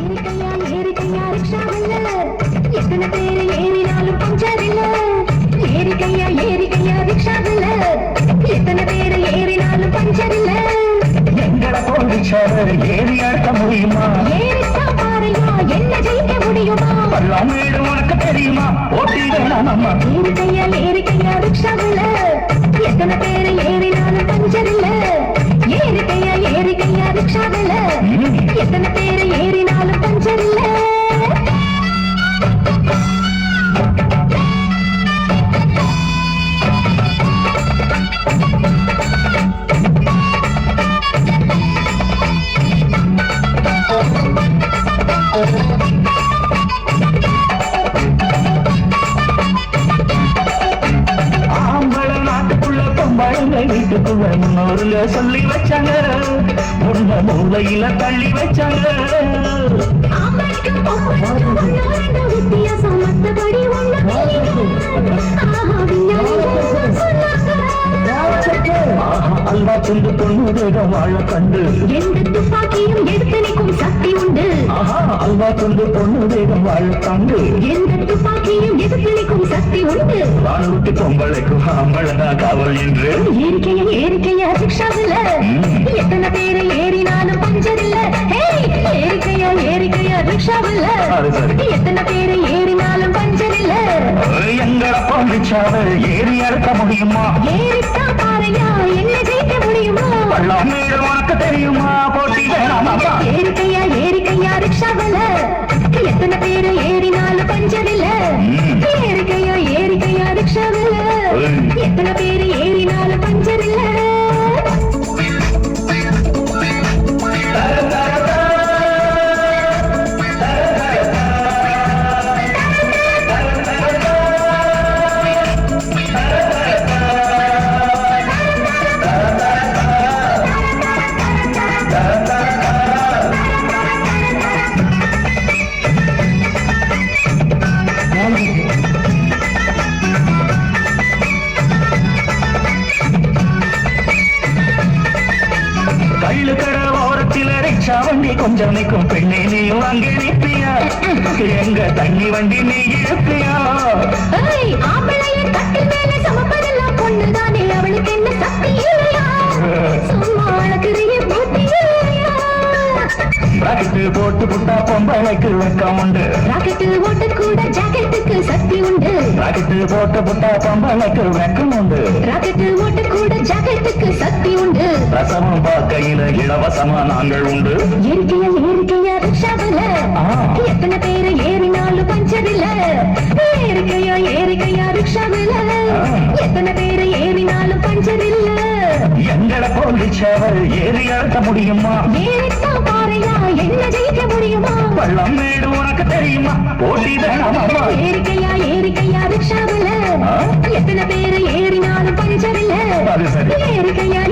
ஏறிக்கையா ஏறிக்கையா ரிக்ஷாவில் எத்தனை பேர் ஏறினாலும் பஞ்சர் இல்ல. ஏறிக்கையா ஏறிக்கையா ரிக்ஷாவில் எத்தனை பேர் ஏறினாலும் பஞ்சர் இல்ல. எங்களை போலீசார் ஏறி அடக்க முடியுமா? ஏறித்தா பாறையா என்ன ஜெயிக்க முடியுமா? பள்ளம் வீடு உனக்கு தெரியுமா? போட்டி வேணாம் அம்மா. ஏறிக்கையா ஏறிக்கையா ரிக்ஷாவில் எத்தனை பேர் ஏறினாலும் பஞ்சர் இல்ல. ஏறிக்கையா ஏறிக்கையா ரிக்ஷாவில் எத்தனை பேர் ஏறினாலும் பஞ்சர் இல்ல. ஆம்பளை நாட்டுக்குள்ள பொம்பளை வீட்டுக்குள்ள முன்னோருல சொல்லி வச்சாங்க, உன்ன மூலையில தள்ளி வச்சாங்க. வித்தியாசம் மற்றபடி அல்லா துண்டு பொண்ணு வாழ கண்டு எந்த துப்பாக்கியும் எடுத்து நிற்கும் சக்தி உண்டு. அல்லா துண்டு பொண்ணு வேகம் வாழ கண்டு எந்த துப்பாக்கியும் எடுத்து நிற்கும் சக்தி உண்டு. வானூட்டி பொம்பளைக்கும் ஆம்பளதா காவல் என்று. ஏறிக்கையா ஏறிக்கையா ரிக்ஷாவில் எத்தனை பேர் ஏறினாலும் பஞ்சர் இல்ல. ஏறிக்கையா ஏறிக்கையா ரிக்ஷாவில் எத்தனை பேர் ஏறினாலும் பஞ்சர் இல்ல. எங்களை போலீசார் ஏறி அடக்க முடியுமா? ஏறித்தா பாறையா என்ன ஜெயிக்க முடியுமா? பள்ளம் வீடு உனக்கு தெரியுமா? போட்டி வேணாம் அம்மா. ஏறிக்கையா ஏறிக்கையா ரிக்ஷாவில் எத்தனை பேர் ஏறினாலும் பஞ்சர் இல்ல. ஏறிக்கையா ஏறிக்கையா ரிக்ஷாவில் எத்தனை பேர் ஏறினாலும் பஞ்சர் இல்ல. கள்ளு கடை ஓரத்தில ரிக்ஷா வண்டி கொஞ்சம் நிற்கும் பெண்ணே, நீயும் அங்கே நிற்பியா? எங்க தண்ணி வண்டி நீ இருப்பியா? ஆம்பளையின் கட்டில் மேல சமப்பதெல்லாம் பொண்ணுதானே, அவளுக்கு என்ன சக்தி இல்லையா? சும்மா அழகுறிய புத்தி இல்லையா? ராக்கெட்டு போட்டு புட்டா பொம்பளைக்கு வெக்கம் உண்டு. ராக்கெட்டு ஓட்ட கூட ஜாக்கெட்டுக்கு சக்தி உண்டு. ராக்கெட்டு போட்டு புட்டா பொம்பளைக்கு வெக்கம் உண்டு. ராக்கெட்டு ஓட்ட கூட ஜாக்கெட்டுக்கு சக்தி உண்டு. ரசமும் பார்க்கையில இலவசமா நாங்கள் உண்டு. ஏறிக்கையா ஏறிக்கையா ரிக்ஷாவில் எத்தனை பேர் ஏறினாலும் பஞ்சர் இல்ல. ஏறிக்கையா ஏறிக்கையா ரிக்ஷாவில் எத்தனை பேர் ஏறினாலும் பஞ்சர் இல்ல. எங்களை போலீசார் ஏறி அடக்க முடியுமா? ஏறித்தா பாறையா என்ன ஜெயிக்க முடியுமா? பள்ளம் வீடு உனக்கு தெரியுமா? போட்டி வேணாம் அம்மா. ஏறிக்கையா ஏறிக்கையா ரிக்ஷாவில் எத்தனை பேர் ஏறினாலும் பஞ்சர் இல்ல. அது சரி. ஏறிக்கையா